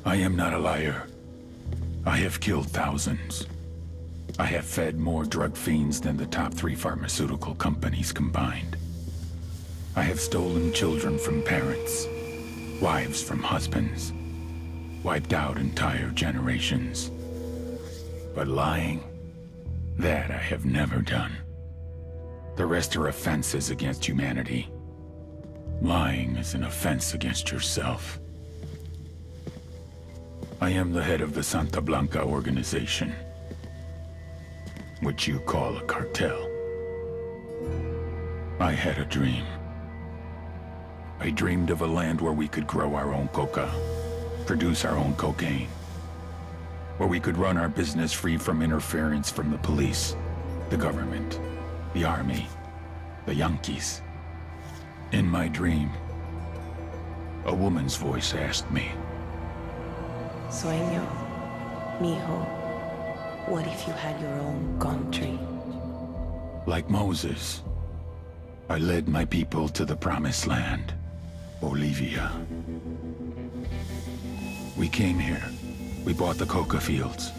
I am not a liar. I have killed thousands. I have fed more drug fiends than the top 3 pharmaceutical companies combined. I have stolen children from parents, wives from husbands, wiped out entire generations. But lying, that I have never done. The rest are offenses against humanity. Lying is an offense against yourself. I am the head of the Santa Blanca organization, which you call a cartel. I had a dream. I dreamed of a land where we could grow our own coca, produce our own cocaine, where we could run our business free from interference from the police, the government, the army, the Yankees. In my dream, a woman's voice asked me, Sueño, mijo, what if you had your own country? like Moses, I led my people to the promised land, Bolivia. We came here. We bought the coca fields.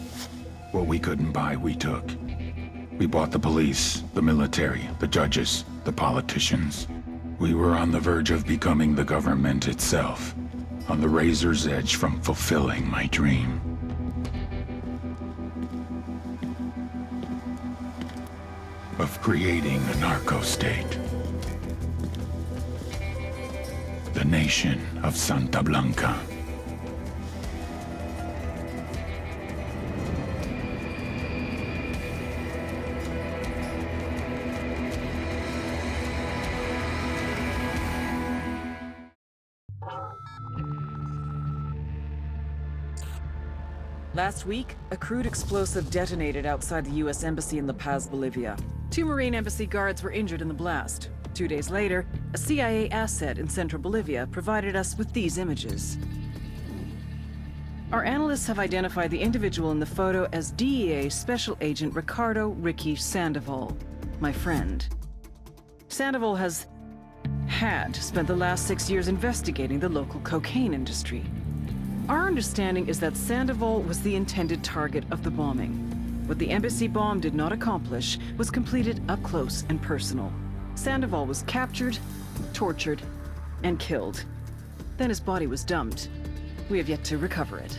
What we couldn't buy, we took. We bought the police, the military, the judges, the politicians. We were on the verge of becoming the government itself, on the razor's edge from fulfilling my dream. Of creating a narco-state. The nation of Santa Blanca. Last week, a crude explosive detonated outside the U.S. Embassy in La Paz, Bolivia. 2 Marine Embassy guards were injured in the blast. 2 days later, a CIA asset in central Bolivia provided us with these images. Our analysts have identified the individual in the photo as DEA Special Agent Ricardo Ricky Sandoval, my friend. Sandoval had spent the last 6 years investigating the local cocaine industry. Our understanding is that Sandoval was the intended target of the bombing. What the embassy bomb did not accomplish was completed up close and personal. Sandoval was captured, tortured, and killed. Then his body was dumped. We have yet to recover it.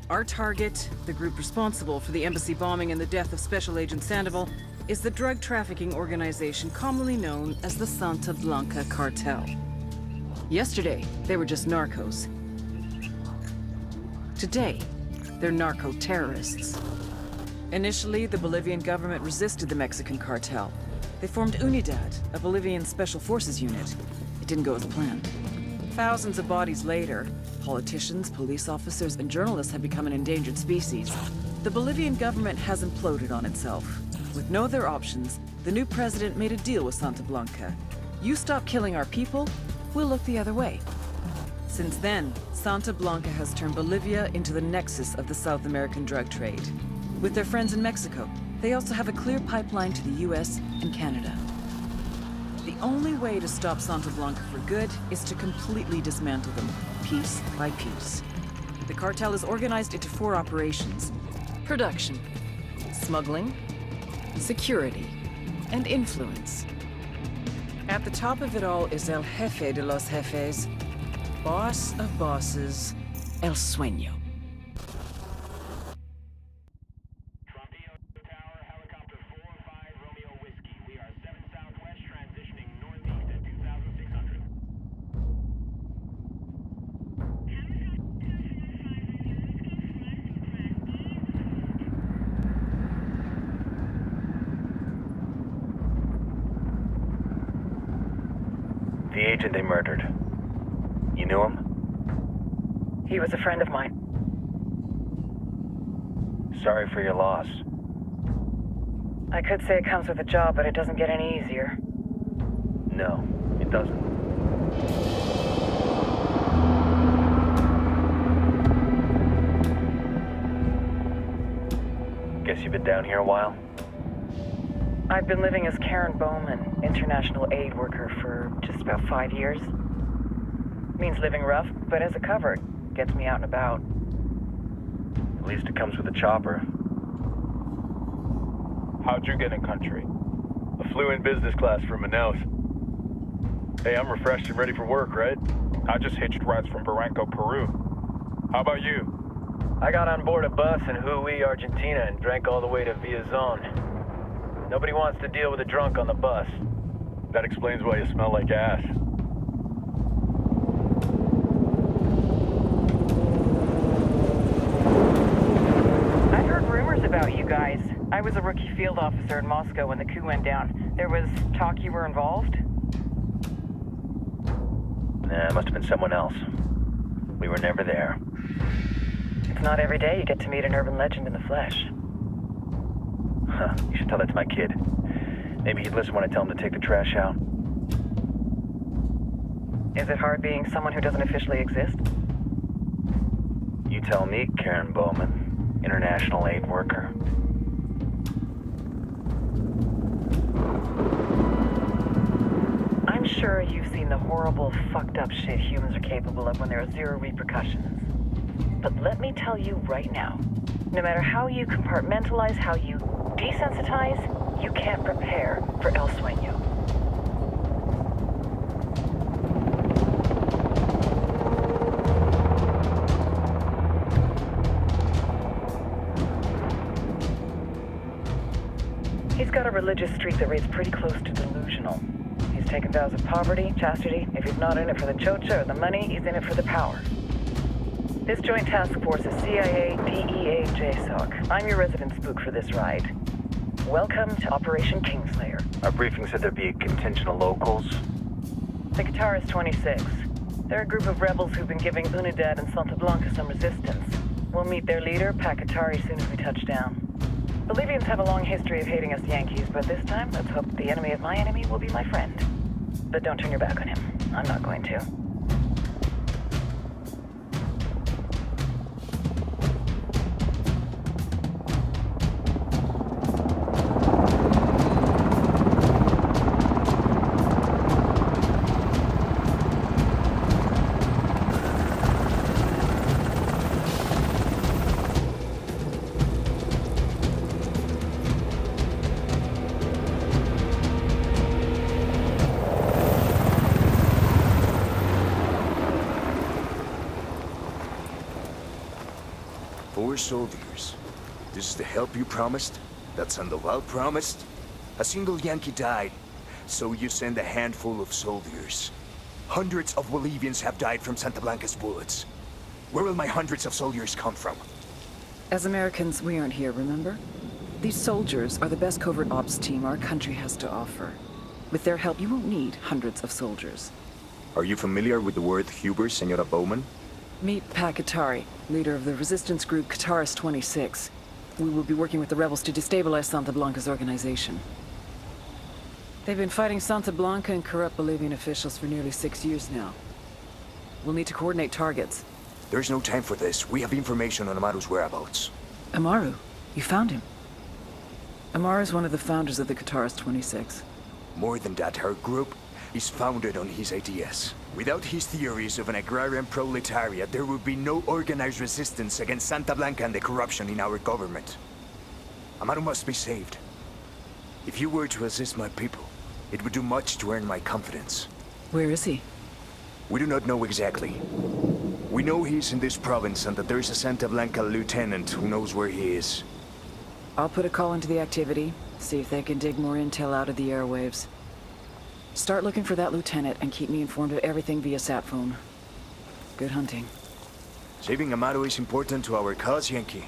Our target, the group responsible for the embassy bombing and the death of Special Agent Sandoval, is the drug trafficking organization commonly known as the Santa Blanca cartel. Yesterday, they were just narcos. Today, they're narco-terrorists. Initially, the Bolivian government resisted the Mexican cartel. They formed UNIDAD, a Bolivian special forces unit. It didn't go as planned. Thousands of bodies later, politicians, police officers, and journalists have become an endangered species. The Bolivian government has imploded on itself. With no other options, the new president made a deal with Santa Blanca. You stop killing our people, we'll look the other way. Since then, Santa Blanca has turned Bolivia into the nexus of the South American drug trade. With their friends in Mexico, they also have a clear pipeline to the US and Canada. The only way to stop Santa Blanca for good is to completely dismantle them, piece by piece. The cartel is organized into 4 operations: production, smuggling, security, and influence. At the top of it all is El Jefe de los Jefes, boss of bosses, El Sueño. Tower, helicopter 4-5 Romeo Whiskey. We are 7 southwest, transitioning northeast at 2,600. The agent they murdered. You knew him? He was a friend of mine. Sorry for your loss. I could say it comes with a job, but it doesn't get any easier. No, it doesn't. Guess you've been down here a while? I've been living as Karen Bowman, international aid worker, for just about 5 years. Means living rough, but as a cover, Gets me out and about. At least it comes with a chopper. How'd you get in country? I flew in business class from Manaus. Hey, I'm refreshed and ready for work, right? I just hitched rides from Barranco, Peru. How about you? I got on board a bus in Jujuy, Argentina, and drank all the way to Villazon. Nobody wants to deal with a drunk on the bus. That explains why you smell like ass. I've heard rumors about you guys. I was a rookie field officer in Moscow when the coup went down. There was talk you were involved? Nah, it must have been someone else. We were never there. It's not every day you get to meet an urban legend in the flesh. Huh, you should tell that to my kid. Maybe he'd listen when I tell him to take the trash out. Is it hard being someone who doesn't officially exist? You tell me, Karen Bowman, international aid worker. I'm sure you've seen the horrible, fucked up shit humans are capable of when there are zero repercussions. But let me tell you right now, no matter how you compartmentalize, how you desensitize, you can't prepare for El Sueño. He's got a religious streak that rates pretty close to delusional. He's taken vows of poverty, chastity. If he's not in it for the chocha or the money, he's in it for the power. This joint task force is CIA, DEA, JSOC. I'm your resident spook for this ride. Welcome to Operation Kingslayer. Our briefing said there'd be a contingent of locals. The Guitarist 26. They're a group of rebels who've been giving Unidad and Santa Blanca some resistance. We'll meet their leader, Pacatari, soon as we touch down. Bolivians have a long history of hating us Yankees, but this time, let's hope the enemy of my enemy will be my friend. But don't turn your back on him. I'm not going to. Soldiers. This is the help you promised? That Sandoval promised? A single Yankee died, so you send a handful of soldiers. Hundreds of Bolivians have died from Santa Blanca's bullets. Where will my hundreds of soldiers come from? As Americans, we aren't here, remember? These soldiers are the best covert ops team our country has to offer. With their help, you won't need hundreds of soldiers. Are you familiar with the word Huber, Senora Bowman? Meet Pacatari, leader of the resistance group Guitarist 26. We will be working with the rebels to destabilize Santa Blanca's organization. They've been fighting Santa Blanca and corrupt Bolivian officials for nearly 6 years now. We'll need to coordinate targets. There's no time for this. We have information on Amaru's whereabouts. Amaru? You found him? Amaru is one of the founders of the Guitarist 26. More than that, her group is founded on his ideas. Without his theories of an agrarian proletariat, there would be no organized resistance against Santa Blanca and the corruption in our government. Amaru must be saved. If you were to assist my people, it would do much to earn my confidence. Where is he? We do not know exactly. We know he's in this province and that there is a Santa Blanca lieutenant who knows where he is. I'll put a call into the activity, see if they can dig more intel out of the airwaves. Start looking for that lieutenant and keep me informed of everything via sat phone. Good hunting. Saving Amaru is important to our cause, Yankee.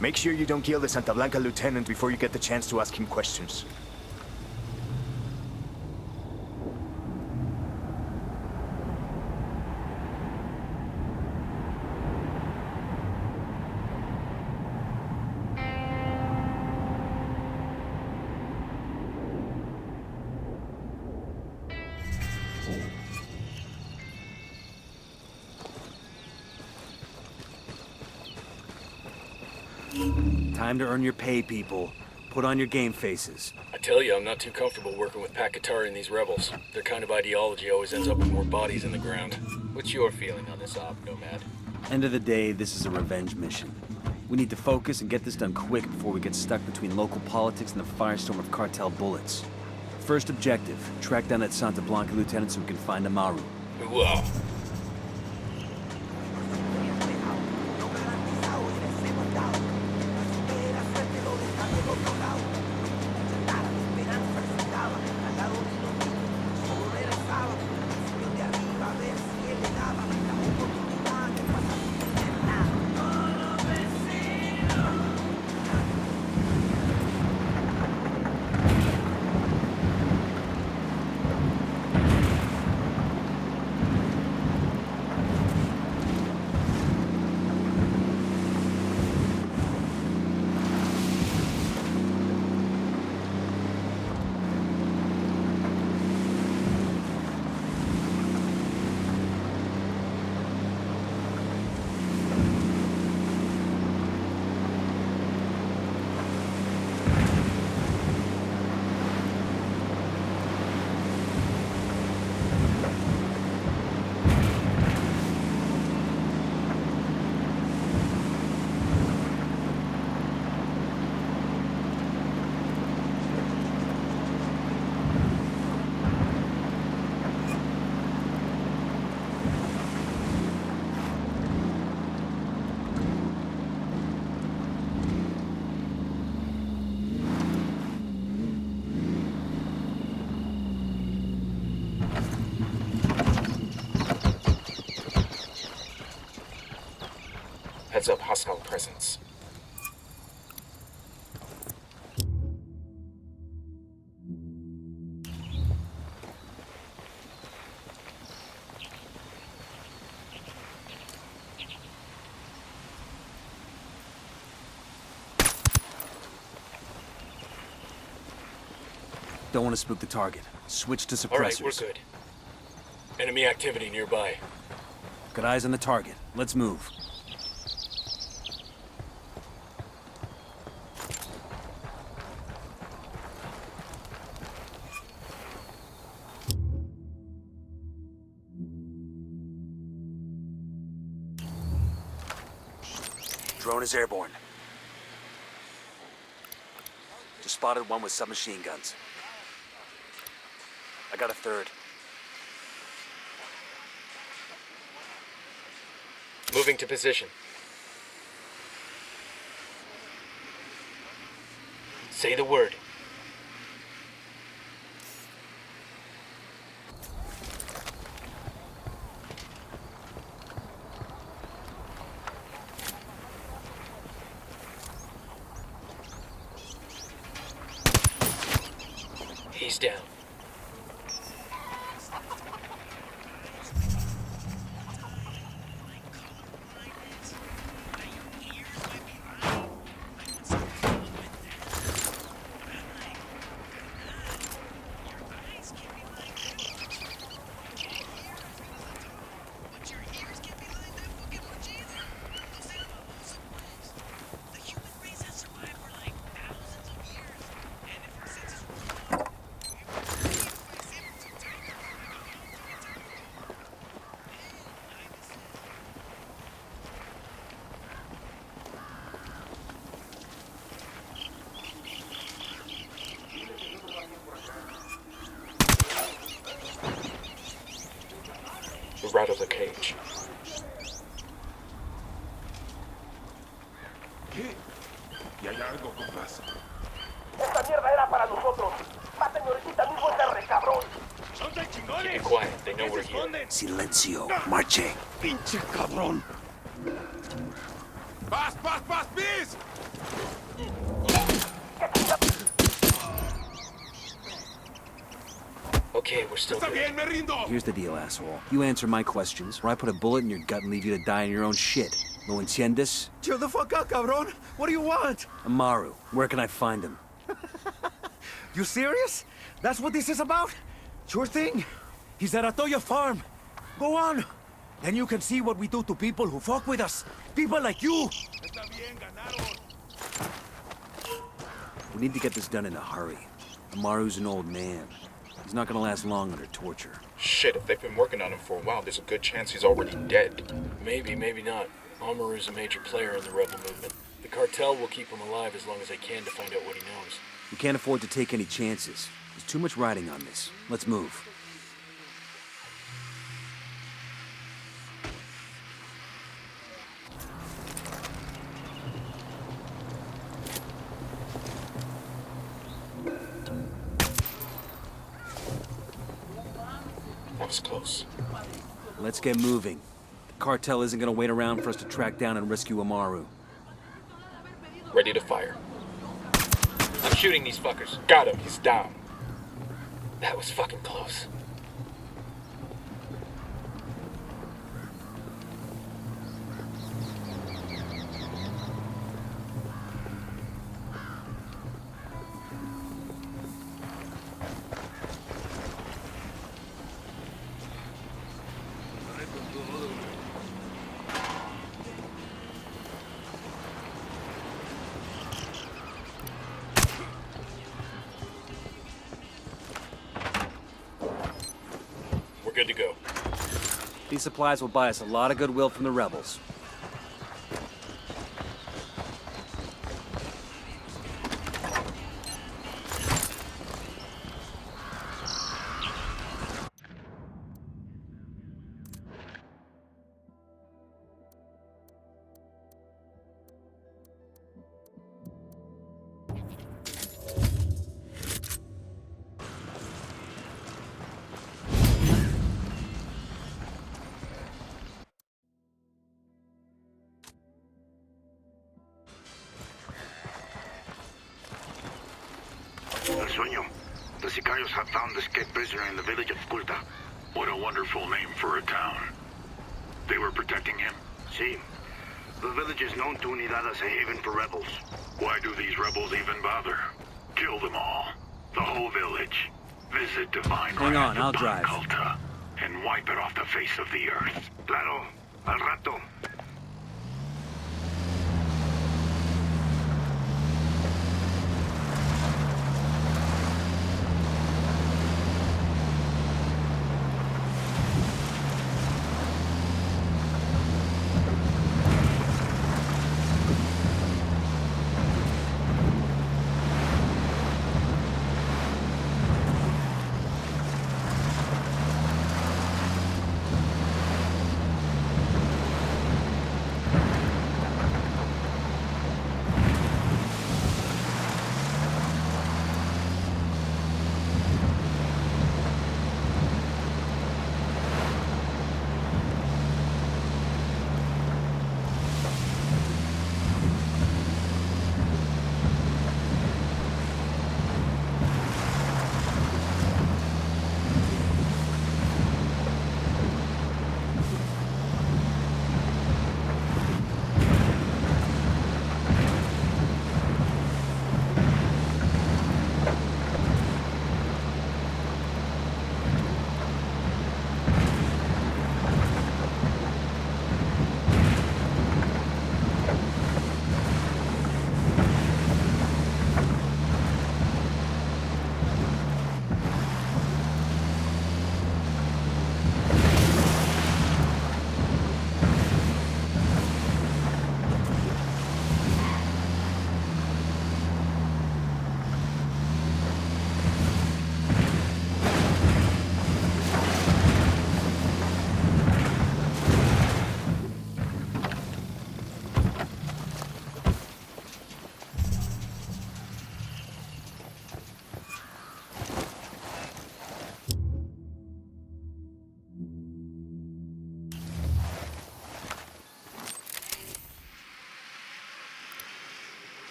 Make sure you don't kill the Santa Blanca lieutenant before you get the chance to ask him questions. Time to earn your pay, people. Put on your game faces. I tell you, I'm not too comfortable working with Pacatari and these rebels. Their kind of ideology always ends up with more bodies in the ground. What's your feeling on this op, Nomad? End of the day, this is a revenge mission. We need to focus and get this done quick before we get stuck between local politics and the firestorm of cartel bullets. First objective, track down that Santa Blanca lieutenant so we can find Amaru. Whoa. Heads up, hostile presence. Don't want to spook the target. Switch to suppressors. All right, we're good. Enemy activity nearby. Got eyes on the target. Let's move. Drone is airborne. Just spotted one with submachine guns. I got a third. Moving to position. Say the word. He's down. Rattle the cage. ¿Qué? Y hay algo que pasa. Esta mierda era para nosotros. Maten ahorita mismo ese recabrón. ¡Son de chingones! Keep it quiet. They know we're here. Silencio. Marche. ¡Pinche cabrón! ¡Paz, paz, paz, please! Okay, we're still Está good. bien, me rindo. Here's the deal, asshole. You answer my questions, or I put a bullet in your gut and leave you to die in your own shit. ¿Lo entiendes? Chill the fuck out, cabrón. What do you want? Amaru. Where can I find him? You serious? That's what this is about? Sure thing. He's at Atoya Farm. Go on. Then you can see what we do to people who fuck with us. People like you. Está bien, ganaron. We need to get this done in a hurry. Amaru's an old man. He's not gonna last long under torture. Shit, if they've been working on him for a while, there's a good chance he's already dead. Maybe, maybe not. Amaru's a major player in the rebel movement. The cartel will keep him alive as long as they can to find out what he knows. We can't afford to take any chances. There's too much riding on this. Let's move. That was close. Let's get moving. The cartel isn't gonna wait around for us to track down and rescue Amaru. Ready to fire. I'm shooting these fuckers. Got him, he's down. That was fucking close. Good to go. These supplies will buy us a lot of goodwill from the rebels. El Sueño. The Sicarios have found the escaped prisoner in the village of Culta. What a wonderful name for a town. They were protecting him? Si. The village is known to Unidad as a haven for rebels. Why do these rebels even bother? Kill them all. The whole village. Visit Divine Hang on, Wrath I'll upon drive. Culta, and wipe it off the face of the earth. Claro. Al rato.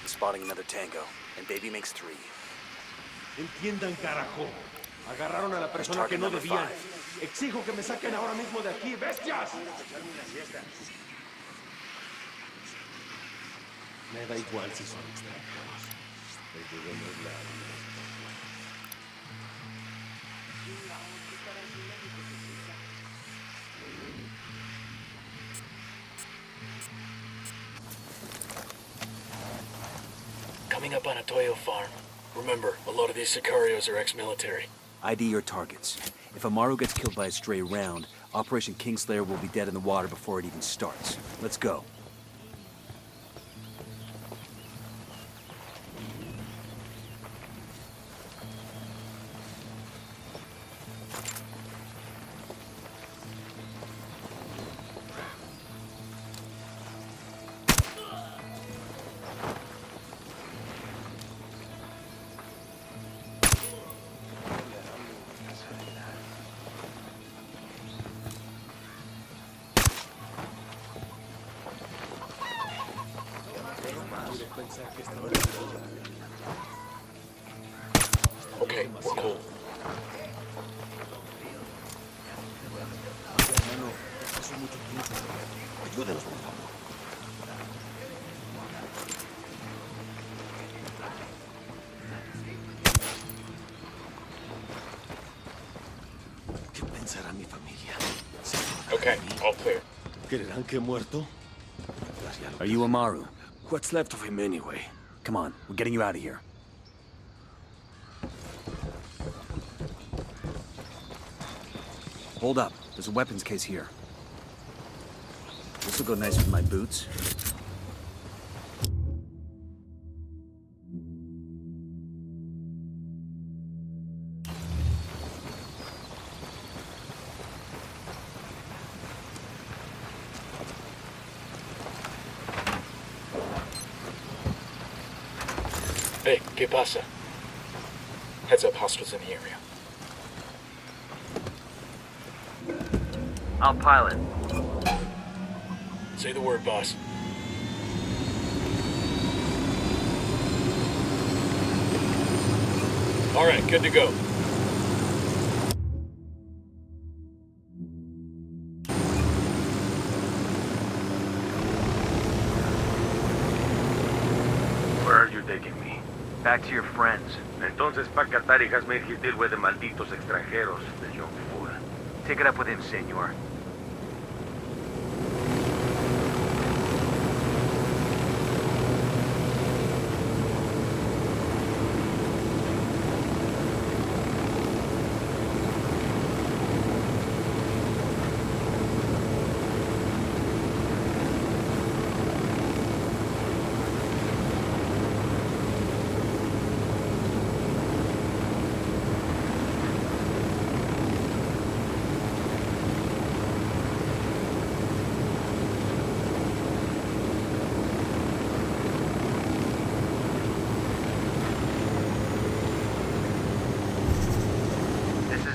Spotting another tango, and baby makes 3. Entiendan, carajo. Agarraron a la persona que no debían. Exijo que me saquen ahora mismo de aquí, bestias. Me da igual si son extranjeros. El juego no es largo. Coming up on a Toyo farm. Remember, a lot of these sicarios are ex-military. ID your targets. If Amaru gets killed by a stray round, Operation Kingslayer will be dead in the water before it even starts. Let's go. Okay, we're cool. Ayúdenos, por favor. ¿Qué pensará mi familia? Okay, all clear. ¿Creerán que he muerto? Are you Amaru? What's left of him anyway? Come on, we're getting you out of here. Hold up. There's a weapons case here. This will go nice with my boots. Hey, ¿qué pasa? Heads up, hostiles in the area. I'll pilot. Say the word, boss. All right, good to go. Where are you taking me? Back to your friends. Entonces, Pacatari has made his deal with the malditos extranjeros, the young fool. Take it up with him, senor.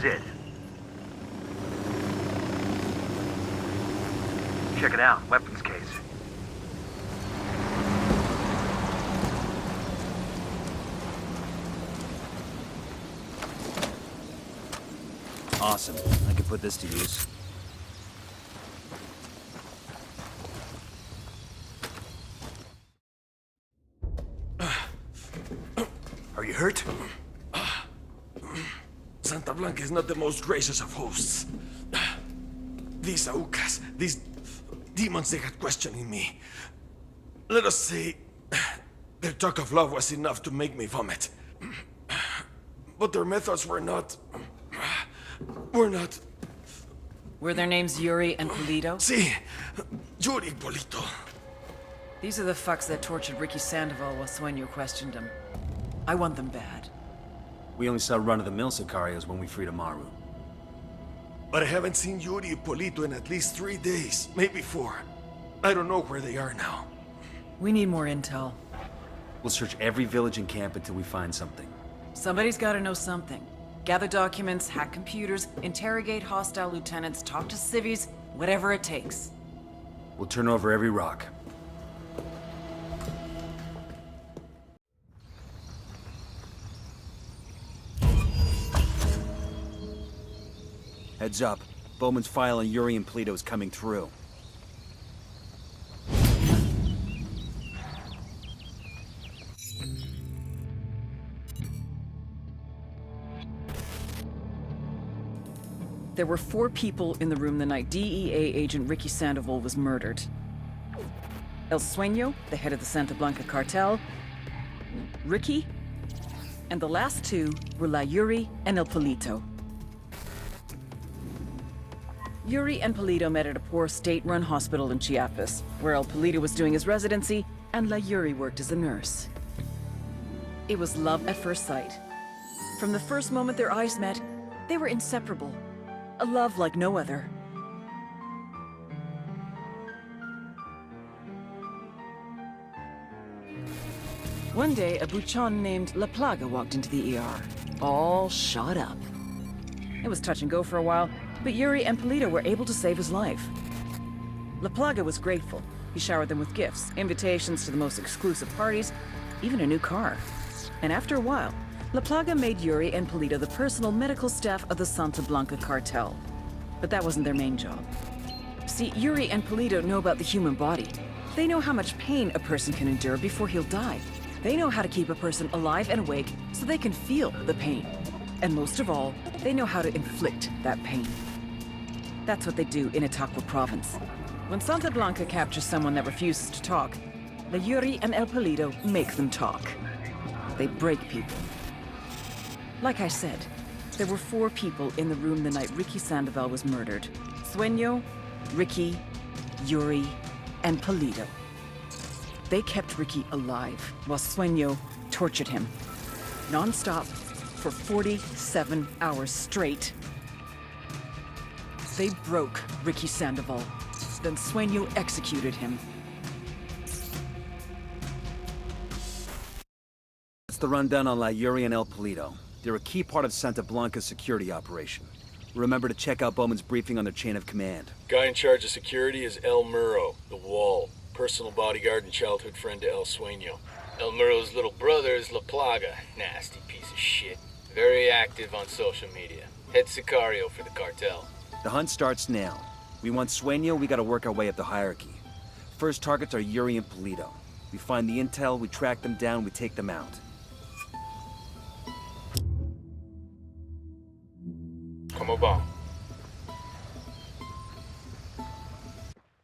It. Check it out, weapons case. Awesome. I can put this to use. Are you hurt? Santa Blanca is not the most gracious of hosts. These Aucas, these demons they had questioning me. Let us say, their talk of love was enough to make me vomit. But their methods were not... Were their names Yuri and Polito? Sí, Yuri y Polito. These are the fucks that tortured Ricky Sandoval while Sueño questioned him. I want them bad. We only saw run-of-the-mill sicarios when we freed Amaru. But I haven't seen Yuri and Polito in at least 3 days, maybe 4. I don't know where they are now. We need more intel. We'll search every village and camp until we find something. Somebody's gotta know something. Gather documents, hack computers, interrogate hostile lieutenants, talk to civvies, whatever it takes. We'll turn over every rock. Heads up. Bowman's file on Yuri and Polito is coming through. There were 4 people in the room the night DEA agent Ricky Sandoval was murdered. El Sueño, the head of the Santa Blanca cartel. Ricky, And the last two were La Yuri and El Polito. Yuri and Polito met at a poor state-run hospital in Chiapas, where El Polito was doing his residency and La Yuri worked as a nurse. It was love at first sight. From the first moment their eyes met, they were inseparable. A love like no other. One day, a buchon named La Plaga walked into the ER, all shot up. It was touch and go for a while, but Yuri and Polito were able to save his life. La Plaga was grateful. He showered them with gifts, invitations to the most exclusive parties, even a new car. And after a while, La Plaga made Yuri and Polito the personal medical staff of the Santa Blanca cartel. But that wasn't their main job. See, Yuri and Polito know about the human body. They know how much pain a person can endure before he'll die. They know how to keep a person alive and awake so they can feel the pain. And most of all, they know how to inflict that pain. That's what they do in Itaqua province. When Santa Blanca captures someone that refuses to talk, the Yuri and El Polito make them talk. They break people. Like I said, there were 4 people in the room the night Ricky Sandoval was murdered. Sueño, Ricky, Yuri, and Polito. They kept Ricky alive while Sueño tortured him. Non-stop for 47 hours straight. They broke Ricky Sandoval. Then Sueño executed him. That's the rundown on La Yuri and El Polito. They're a key part of Santa Blanca's security operation. Remember to check out Bowman's briefing on their chain of command. Guy in charge of security is El Muro, the Wall. Personal bodyguard and childhood friend to El Sueño. El Muro's little brother is La Plaga. Nasty piece of shit. Very active on social media. Head Sicario for the cartel. The hunt starts now. We want Sueño, we gotta work our way up the hierarchy. First targets are Yuri and Polito. We find the intel, we track them down, we take them out. Como va?